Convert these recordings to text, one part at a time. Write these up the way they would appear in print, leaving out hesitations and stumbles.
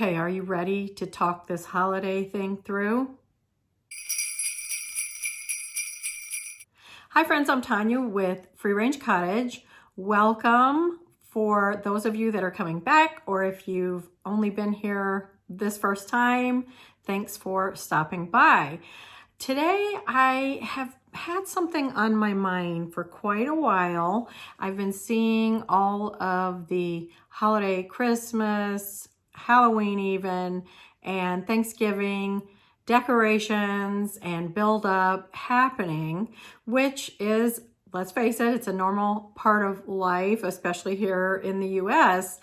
Okay, are you ready to talk this holiday thing through? Hi friends, I'm Tanya with Range Cottage. Welcome for those of you that are coming back, or if you've only been here this first time, thanks for stopping by. Today I have had something on my mind for quite a while. I've been seeing all of the holiday, Christmas, Halloween even, and Thanksgiving decorations and build up happening, which is, let's face it, it's a normal part of life, especially here in the US.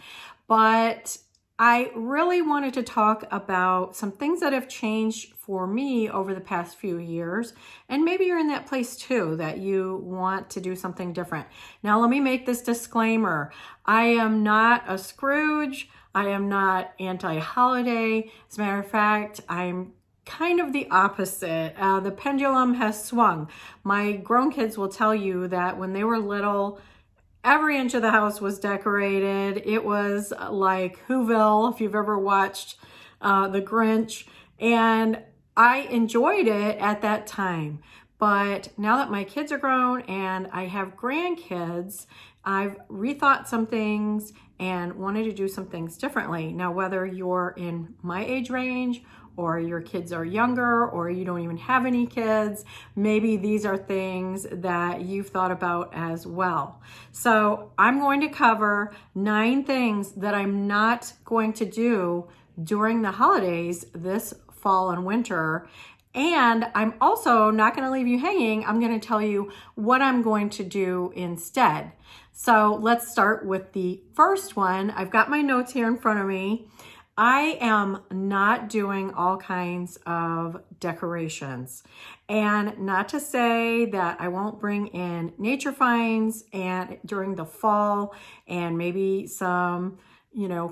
But I really wanted to talk about some things that have changed for me over the past few years. And maybe you're in that place too, that you want to do something different. Now, let me make this disclaimer. I am not a Scrooge. I am not anti-holiday. As a matter of fact, I'm kind of the opposite. The pendulum has swung. My grown kids will tell you that when they were little, every inch of the house was decorated. It was like Whoville, if you've ever watched The Grinch. And I enjoyed it at that time. But now that my kids are grown and I have grandkids, I've rethought some things and wanted to do some things differently. Now, whether you're in my age range or your kids are younger, or you don't even have any kids, maybe these are things that you've thought about as well. So I'm going to cover 9 things that I'm not going to do during the holidays this fall and winter. And I'm also not going to leave you hanging. I'm going to tell you what I'm going to do instead. So let's start with the first one. I've got my notes here in front of me. I am not doing all kinds of decorations, and not to say that I won't bring in nature finds and during the fall and maybe some,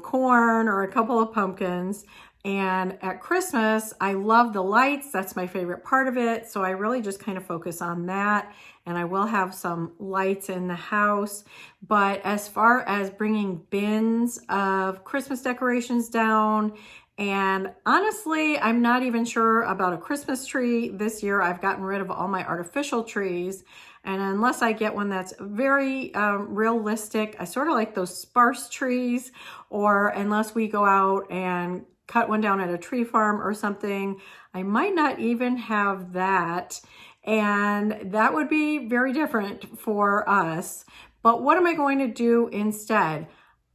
corn or a couple of pumpkins. And at Christmas, I love the lights. That's my favorite part of it. So I really just kind of focus on that. And I will have some lights in the house. But as far as bringing bins of Christmas decorations down, and honestly, I'm not even sure about a Christmas tree this year. I've gotten rid of all my artificial trees. And unless I get one that's very realistic, I sort of like those sparse trees, or unless we go out and cut one down at a tree farm or something, I might not even have that. And that would be very different for us. But what am I going to do instead?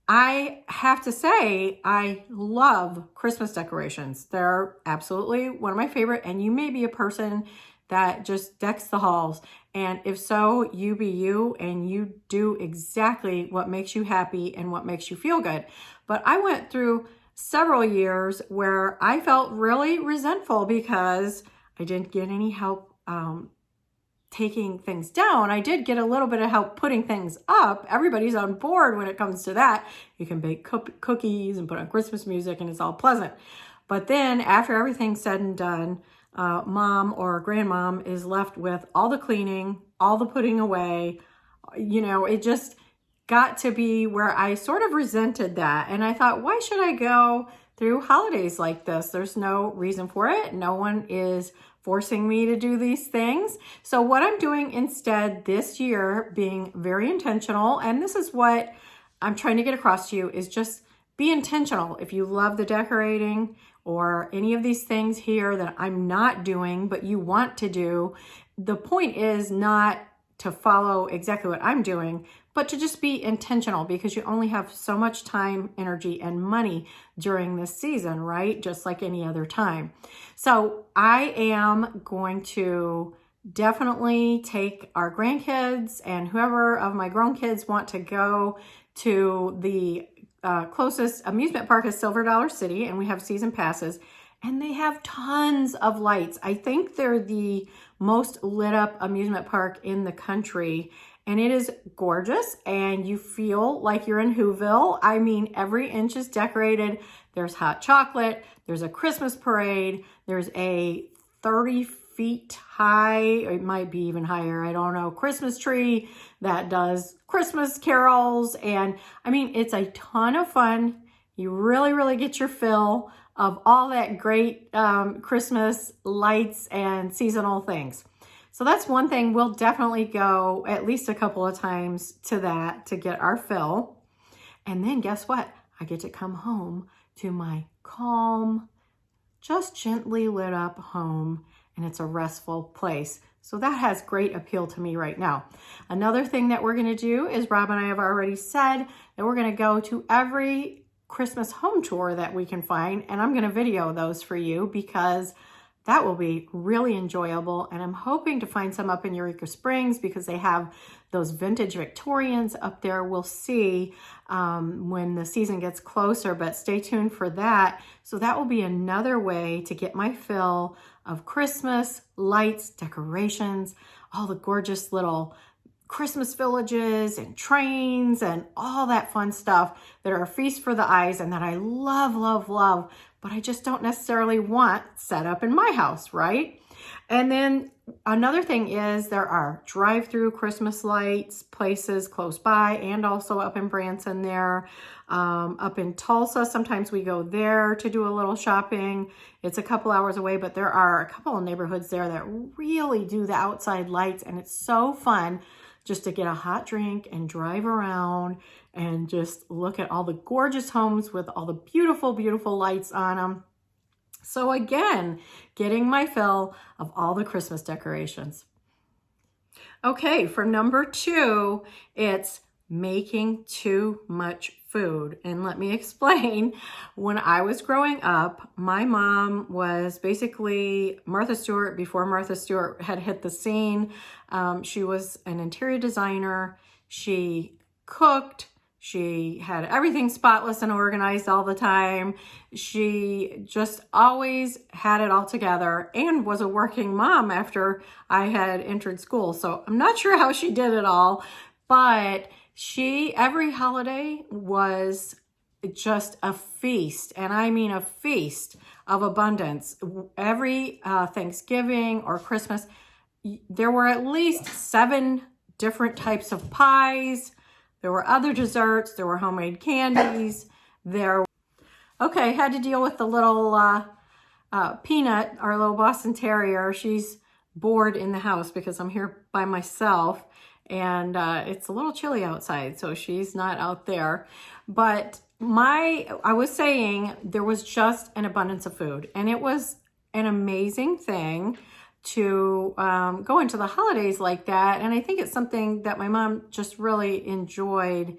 I have to say, I love Christmas decorations. They're absolutely one of my favorite. And you may be a person that just decks the halls. And if so, you be you, and you do exactly what makes you happy and what makes you feel good. But I went through several years where I felt really resentful because I didn't get any help taking things down. I did get a little bit of help putting things up. Everybody's on board when it comes to that. You can bake cookies and put on Christmas music and it's all pleasant. But then after everything's said and done, mom or grandmom is left with all the cleaning, all the putting away. It just got to be where I sort of resented that. And I thought, why should I go through holidays like this? There's no reason for it. No one is forcing me to do these things. So what I'm doing instead this year, being very intentional, and this is what I'm trying to get across to you, is just be intentional. If you love the decorating or any of these things here that I'm not doing, but you want to do, the point is not to follow exactly what I'm doing, but to just be intentional, because you only have so much time, energy, and money during this season, right? Just like any other time. So I am going to definitely take our grandkids and whoever of my grown kids want to go to the closest amusement park is Silver Dollar City, and we have season passes. And they have tons of lights. I think they're the most lit up amusement park in the country. And it is gorgeous, and you feel like you're in Whoville. I mean, every inch is decorated. There's hot chocolate. There's a Christmas parade. There's a 30 feet high, it might be even higher, I don't know, Christmas tree that does Christmas carols. And I mean, it's a ton of fun. you really, really get your fill of all that great Christmas lights and seasonal things. So that's one thing. We'll definitely go at least a couple of times to that to get our fill. And then guess what? I get to come home to my calm, just gently lit up home, and it's a restful place. So that has great appeal to me right now. Another thing that we're going to do is Rob and I have already said that we're going to go to every Christmas home tour that we can find, and I'm going to video those for you because that will be really enjoyable. And I'm hoping to find some up in Eureka Springs because they have those vintage Victorians up there. We'll see when the season gets closer, but stay tuned for that. So that will be another way to get my fill of Christmas lights, decorations, all the gorgeous little Christmas villages and trains and all that fun stuff that are a feast for the eyes and that I love, love, love, but I just don't necessarily want set up in my house, right? And then another thing is there are drive-through Christmas lights places close by and also up in Branson there. Up in Tulsa, sometimes we go there to do a little shopping. It's a couple hours away, but there are a couple of neighborhoods there that really do the outside lights, and it's so fun just to get a hot drink and drive around and just look at all the gorgeous homes with all the beautiful, beautiful lights on them. So again, getting my fill of all the Christmas decorations. Okay, for number 2, it's making too much food. And let me explain. When I was growing up, my mom was basically Martha Stewart before Martha Stewart had hit the scene. She was an interior designer. She cooked. She had everything spotless and organized all the time. She just always had it all together and was a working mom after I had entered school. So I'm not sure how she did it all, but every holiday was just a feast. And I mean a feast of abundance. Every Thanksgiving or Christmas, there were at least 7 different types of pies. There were other desserts. There were homemade candies. Okay, had to deal with the little Peanut, our little Boston Terrier. She's bored in the house because I'm here by myself. And it's a little chilly outside, so she's not out there. But I was saying there was just an abundance of food. And it was an amazing thing to go into the holidays like that. And I think it's something that my mom just really enjoyed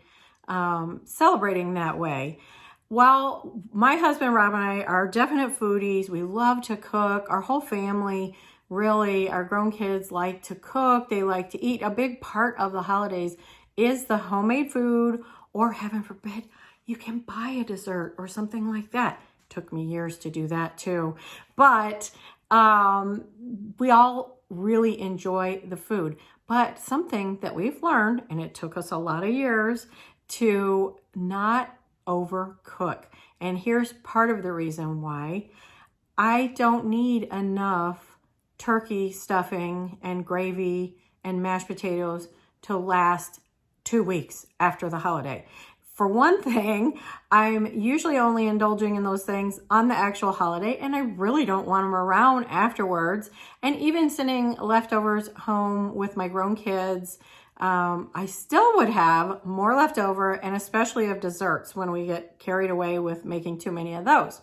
celebrating that way. While my husband, Rob, and I are definite foodies, we love to cook. Our whole family, really, our grown kids like to cook. They like to eat. A big part of the holidays is the homemade food, or heaven forbid, you can buy a dessert or something like that. Took me years to do that too. But we all really enjoy the food. But something that we've learned, and it took us a lot of years, to not overcook. And here's part of the reason why. I don't need enough turkey stuffing and gravy and mashed potatoes to last 2 weeks after the holiday. For one thing, I'm usually only indulging in those things on the actual holiday, and I really don't want them around afterwards. And even sending leftovers home with my grown kids, I still would have more left over, and especially of desserts when we get carried away with making too many of those.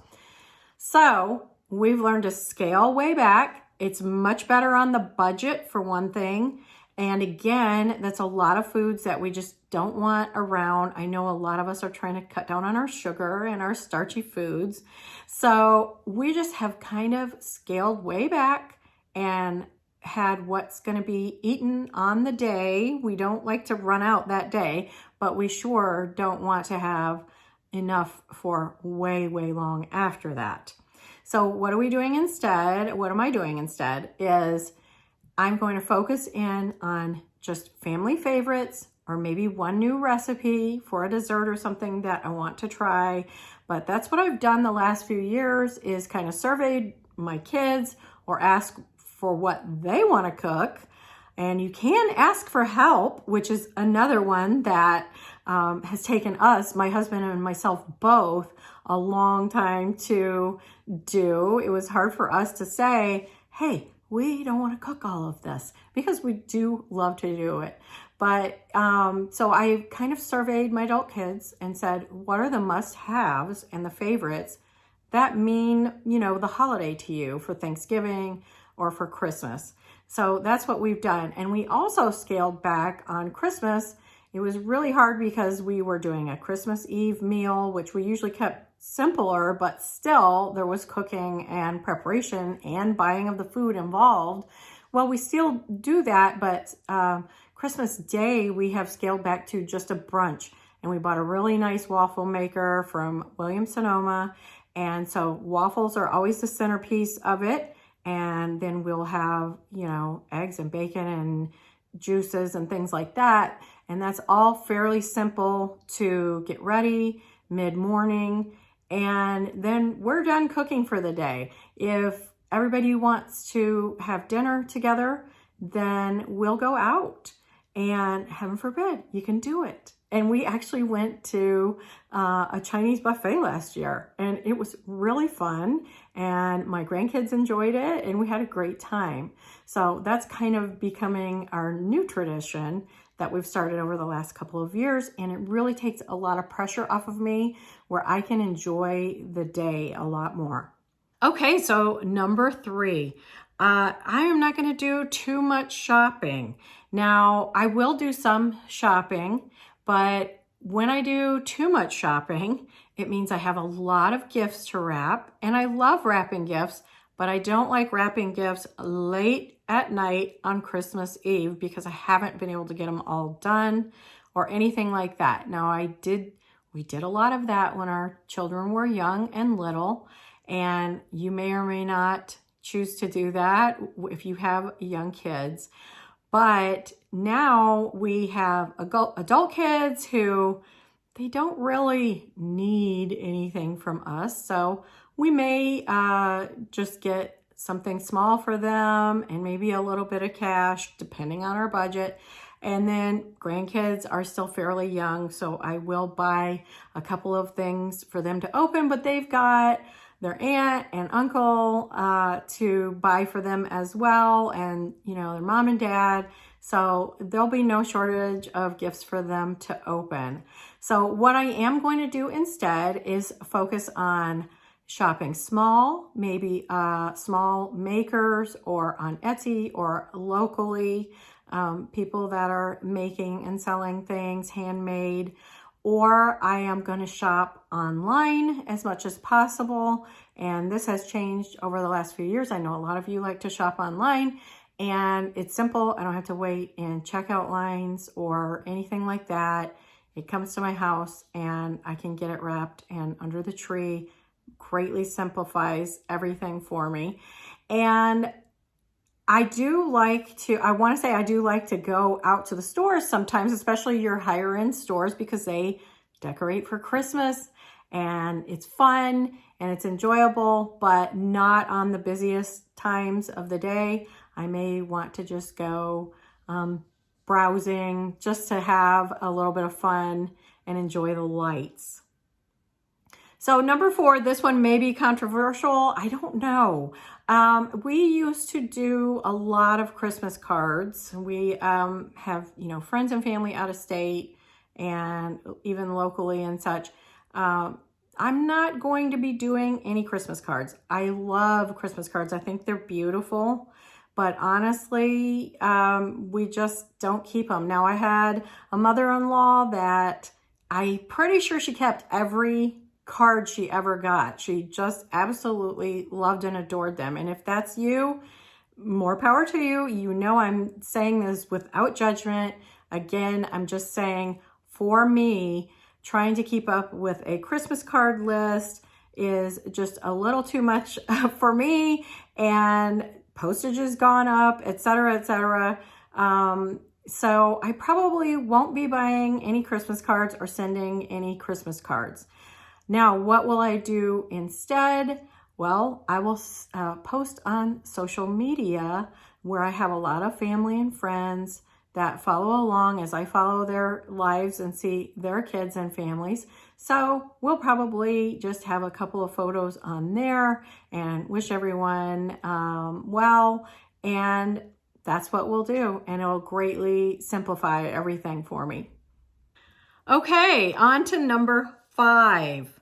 So we've learned to scale way back. It's much better on the budget, for one thing. And again, that's a lot of foods that we just don't want around. I know a lot of us are trying to cut down on our sugar and our starchy foods. So we just have kind of scaled way back and had what's going to be eaten on the day. We don't like to run out that day, but we sure don't want to have enough for way, way long after that. So what are we doing instead? What am I doing instead is I'm going to focus in on just family favorites, or maybe one new recipe for a dessert or something that I want to try. But that's what I've done the last few years, is kind of surveyed my kids or ask for what they want to cook. And you can ask for help, which is another one that has taken us, my husband and myself both, a long time to do. It was hard for us to say, hey, we don't want to cook all of this, because we do love to do it. But so I kind of surveyed my adult kids and said, what are the must-haves and the favorites that mean, the holiday to you for Thanksgiving or for Christmas? So that's what we've done. And we also scaled back on Christmas. It was really hard because we were doing a Christmas Eve meal, which we usually kept simpler, but still there was cooking and preparation and buying of the food involved. Well, we still do that, but Christmas Day, we have scaled back to just a brunch. And we bought a really nice waffle maker from Williams-Sonoma. And so waffles are always the centerpiece of it. And then we'll have, eggs and bacon and juices and things like that. And that's all fairly simple to get ready mid-morning. And then we're done cooking for the day. If everybody wants to have dinner together, then we'll go out. And heaven forbid, you can do it. And we actually went to a Chinese buffet last year, and it was really fun. And my grandkids enjoyed it, and we had a great time. So that's kind of becoming our new tradition that we've started over the last couple of years. And it really takes a lot of pressure off of me, where I can enjoy the day a lot more. Okay, so number 3, I am not going to do too much shopping. Now, I will do some shopping, but when I do too much shopping, it means I have a lot of gifts to wrap, and I love wrapping gifts, but I don't like wrapping gifts late at night on Christmas Eve because I haven't been able to get them all done or anything like that. Now, we did a lot of that when our children were young and little, and you may or may not choose to do that if you have young kids. But now we have adult kids who they don't really need anything from us. So we may just get something small for them and maybe a little bit of cash depending on our budget. And then grandkids are still fairly young, so I will buy a couple of things for them to open, but they've got their aunt and uncle to buy for them as well, and their mom and dad. So there'll be no shortage of gifts for them to open. So what I am going to do instead is focus on shopping small, maybe small makers, or on Etsy or locally, people that are making and selling things handmade. Or I am going to shop online as much as possible. And this has changed over the last few years. I know a lot of you like to shop online, and it's simple. I don't have to wait in checkout lines or anything like that. It comes to my house and I can get it wrapped and under the tree. Greatly simplifies everything for me. And I do like to go out to the stores sometimes, especially your higher end stores, because they decorate for Christmas and it's fun and it's enjoyable, but not on the busiest times of the day. I may want to just go browsing just to have a little bit of fun and enjoy the lights. So number 4, this one may be controversial. I don't know. We used to do a lot of Christmas cards. We have, friends and family out of state and even locally and such. I'm not going to be doing any Christmas cards. I love Christmas cards. I think they're beautiful, but honestly, we just don't keep them. Now, I had a mother-in-law that I'm pretty sure she kept every card she ever got. She just absolutely loved and adored them. And if that's you, more power to you. I'm saying this without judgment. Again, I'm just saying, for me, trying to keep up with a Christmas card list is just a little too much for me, and postage has gone up, etc., etc. So I probably won't be buying any Christmas cards or sending any Christmas cards. Now, what will I do instead? Well, I will post on social media, where I have a lot of family and friends that follow along as I follow their lives and see their kids and families. So we'll probably just have a couple of photos on there and wish everyone well. And that's what we'll do. And it'll greatly simplify everything for me. Okay, on to number 5.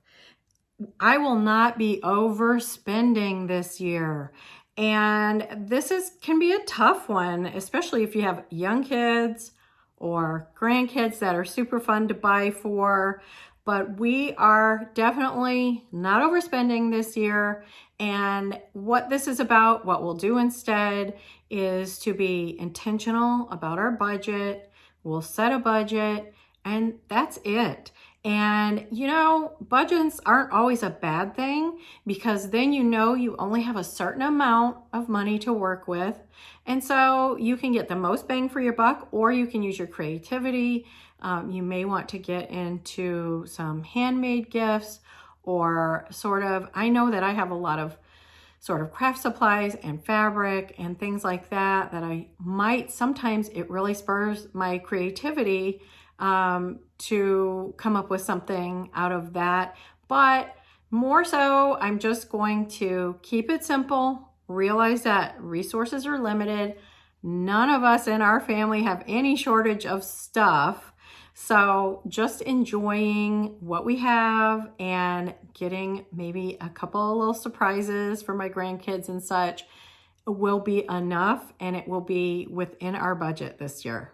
I will not be overspending this year. And this can be a tough one, especially if you have young kids or grandkids that are super fun to buy for. But we are definitely not overspending this year. And what this is about, what we'll do instead, is to be intentional about our budget. We'll set a budget, and that's it. And budgets aren't always a bad thing, because then you only have a certain amount of money to work with. And so you can get the most bang for your buck, or you can use your creativity. You may want to get into some handmade gifts, or I know that I have a lot of sort of craft supplies and fabric and things like that I might, sometimes it really spurs my creativity to come up with something out of that. But more so, I'm just going to keep it simple, realize that resources are limited. None of us in our family have any shortage of stuff. So just enjoying what we have and getting maybe a couple of little surprises for my grandkids and such will be enough, and it will be within our budget this year.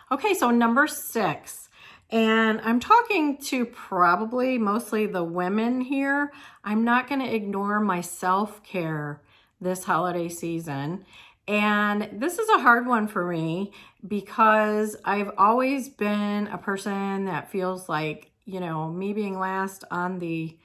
Okay, so number 6, and I'm talking to probably mostly the women here. I'm not going to ignore my self-care this holiday season. And this is a hard one for me, because I've always been a person that feels like, me being last on the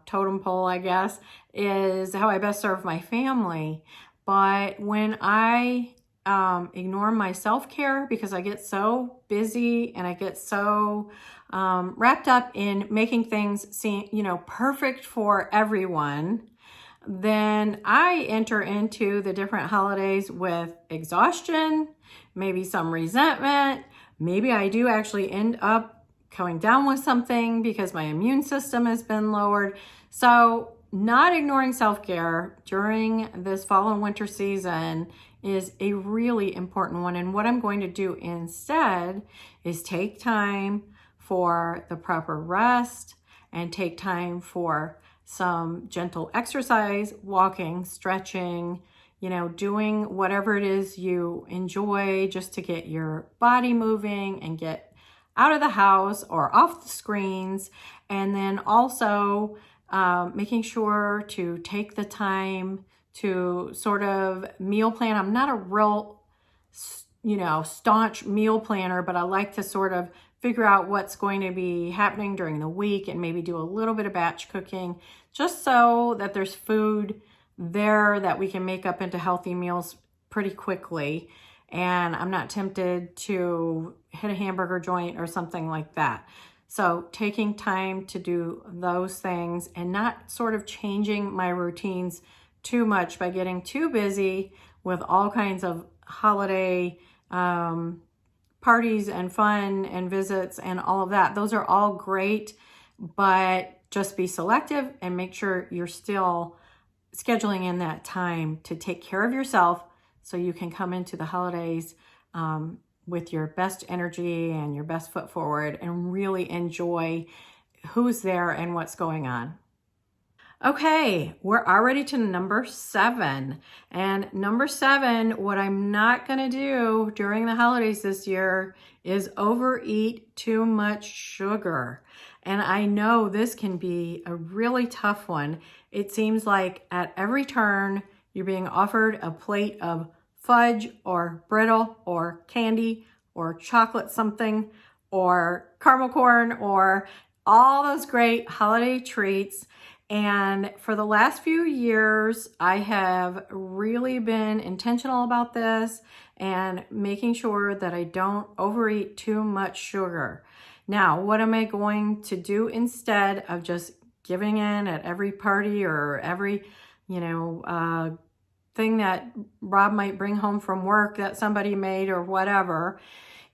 totem pole, I guess, is how I best serve my family. But when I ignore my self-care, because I get so busy and I get so wrapped up in making things seem, perfect for everyone, then I enter into the different holidays with exhaustion, maybe some resentment. Maybe I do actually end up going down with something because my immune system has been lowered. So not ignoring self-care during this fall and winter season is a really important one. And what I'm going to do instead is take time for the proper rest and take time for some gentle exercise, walking, stretching, doing whatever it is you enjoy, just to get your body moving and get out of the house or off the screens. And then also making sure to take the time to sort of meal plan. I'm not a real, staunch meal planner, but I like to sort of figure out what's going to be happening during the week and maybe do a little bit of batch cooking, just so that there's food there that we can make up into healthy meals pretty quickly. And I'm not tempted to hit a hamburger joint or something like that. So taking time to do those things and not sort of changing my routines too much by getting too busy with all kinds of holiday parties and fun and visits and all of that. Those are all great, but just be selective and make sure you're still scheduling in that time to take care of yourself, so you can come into the holidays with your best energy and your best foot forward and really enjoy who's there and what's going on. Okay, we're already to number 7. And number 7, what I'm not going to do during the holidays this year is overeat too much sugar. And I know this can be a really tough one. It seems like at every turn, you're being offered a plate of fudge or brittle or candy or chocolate something or caramel corn or all those great holiday treats. And for the last few years, I have really been intentional about this and making sure that I don't overeat too much sugar. Now, what am I going to do instead of just giving in at every party or every, thing that Rob might bring home from work that somebody made or whatever,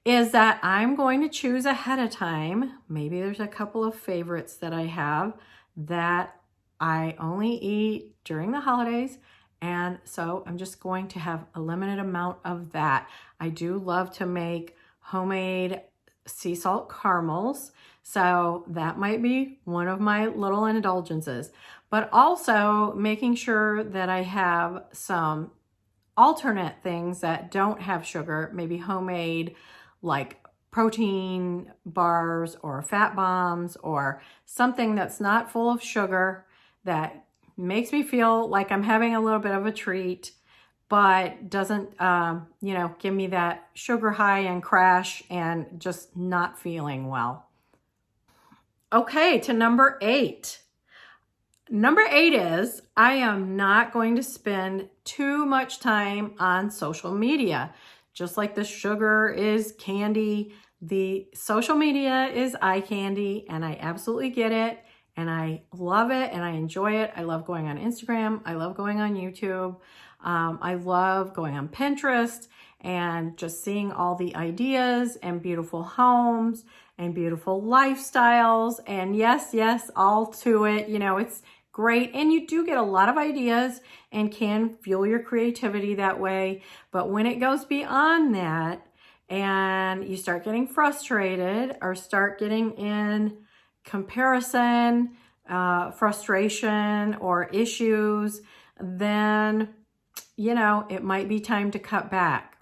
is that I'm going to choose ahead of time. Maybe there's a couple of favorites that I have that I only eat during the holidays. And so I'm just going to have a limited amount of that. I do love to make homemade sea salt caramels. So that might be one of my little indulgences, but also making sure that I have some alternate things that don't have sugar, maybe homemade, like protein bars or fat bombs or something that's not full of sugar that makes me feel like I'm having a little bit of a treat, but doesn't, give me that sugar high and crash and just not feeling well. Okay, to number 8. Number 8 is I am not going to spend too much time on social media. Just like the sugar is candy, the social media is eye candy, and I absolutely get it, and I love it, and I enjoy it. I love going on Instagram. I love going on YouTube. I love going on Pinterest and just seeing all the ideas and beautiful homes and beautiful lifestyles. And yes, all to it. It's great. And you do get a lot of ideas and can fuel your creativity that way. But when it goes beyond that and you start getting frustrated or start getting in comparison, frustration, or issues, then, it might be time to cut back.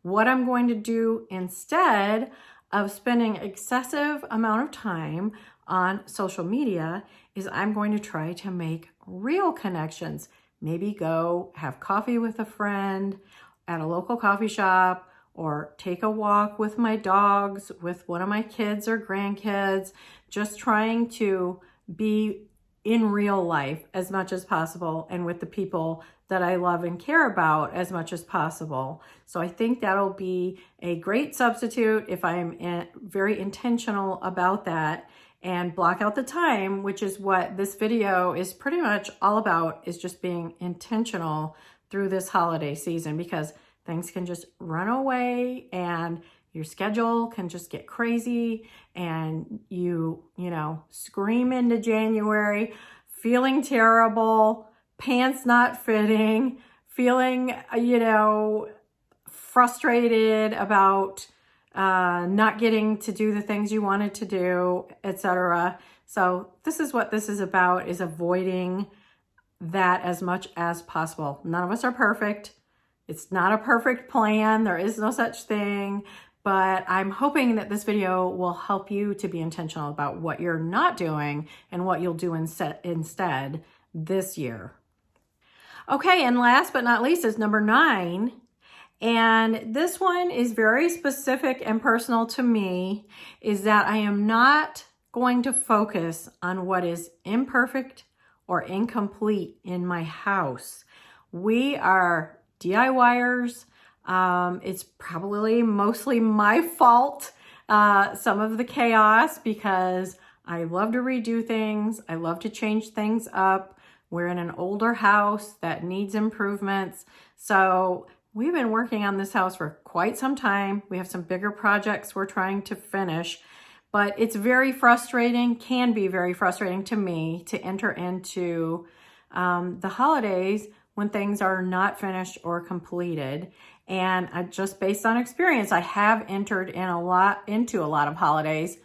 What I'm going to do instead of spending excessive amount of time on social media is I'm going to try to make real connections. Maybe go have coffee with a friend at a local coffee shop, or take a walk with my dogs, with one of my kids or grandkids, just trying to be in real life as much as possible and with the people that I love and care about as much as possible. So I think that'll be a great substitute if I'm very intentional about that and block out the time, which is what this video is pretty much all about, is just being intentional through this holiday season, because things can just run away and your schedule can just get crazy, and you scream into January feeling terrible, pants not fitting, feeling, frustrated about not getting to do the things you wanted to do, etc. So this is what this is about, is avoiding that as much as possible. None of us are perfect. It's not a perfect plan. There is no such thing. But I'm hoping that this video will help you to be intentional about what you're not doing and what you'll do instead this year. Okay, and last but not least is number 9. And this one is very specific and personal to me, is that I am not going to focus on what is imperfect or incomplete in my house. We are DIYers. It's probably mostly my fault, some of the chaos, because I love to redo things. I love to change things up. We're in an older house that needs improvements. So we've been working on this house for quite some time. We have some bigger projects we're trying to finish, but it's very frustrating, can be very frustrating to me to enter into the holidays when things are not finished or completed. And just based on experience, I have entered into a lot of holidays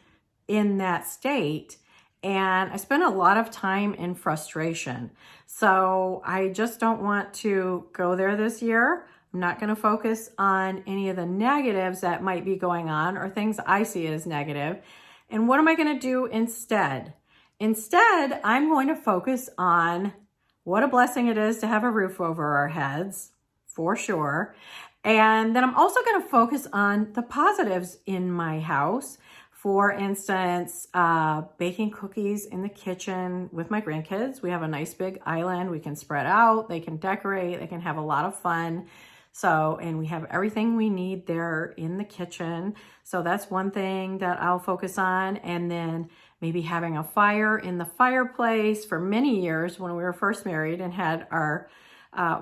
in that state, and I spend a lot of time in frustration. So I just don't want to go there this year. I'm not going to focus on any of the negatives that might be going on or things I see as negative. And what am I going to do instead? Instead, I'm going to focus on what a blessing it is to have a roof over our heads, for sure. And then I'm also going to focus on the positives in my house. For instance, baking cookies in the kitchen with my grandkids. We have a nice big island. We can spread out. They can decorate. They can have a lot of fun. So, and we have everything we need there in the kitchen. So that's one thing that I'll focus on. And then maybe having a fire in the fireplace. For many years when we were first married and had our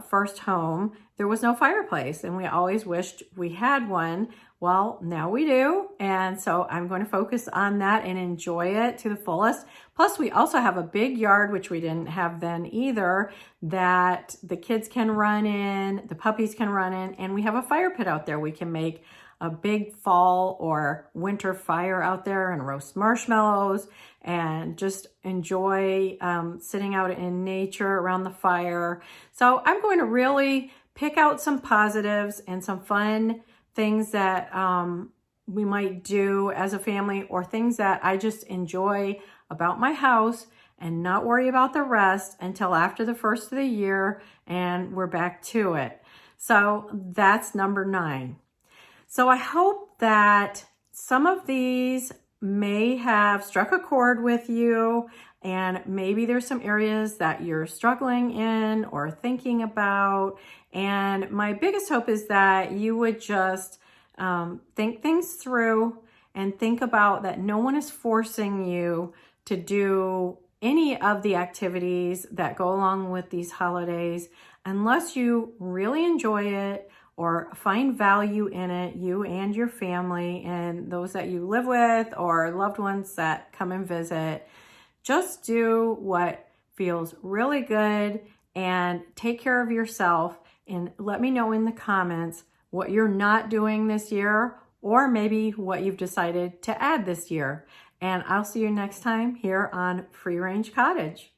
first home, there was no fireplace, and we always wished we had one. Well, now we do. And so I'm going to focus on that and enjoy it to the fullest. Plus, we also have a big yard, which we didn't have then either, that the kids can run in, the puppies can run in, and we have a fire pit out there. We can make a big fall or winter fire out there and roast marshmallows and just enjoy sitting out in nature around the fire. So I'm going to really pick out some positives and some fun things that we might do as a family, or things that I just enjoy about my house, and not worry about the rest until after the first of the year and we're back to it. So that's number 9. So I hope that some of these may have struck a chord with you, and maybe there's some areas that you're struggling in or thinking about. And my biggest hope is that you would just think things through and think about that no one is forcing you to do any of the activities that go along with these holidays unless you really enjoy it or find value in it, you and your family and those that you live with or loved ones that come and visit. Just do what feels really good and take care of yourself, and let me know in the comments what you're not doing this year, or maybe what you've decided to add this year. And I'll see you next time here on Free Range Cottage.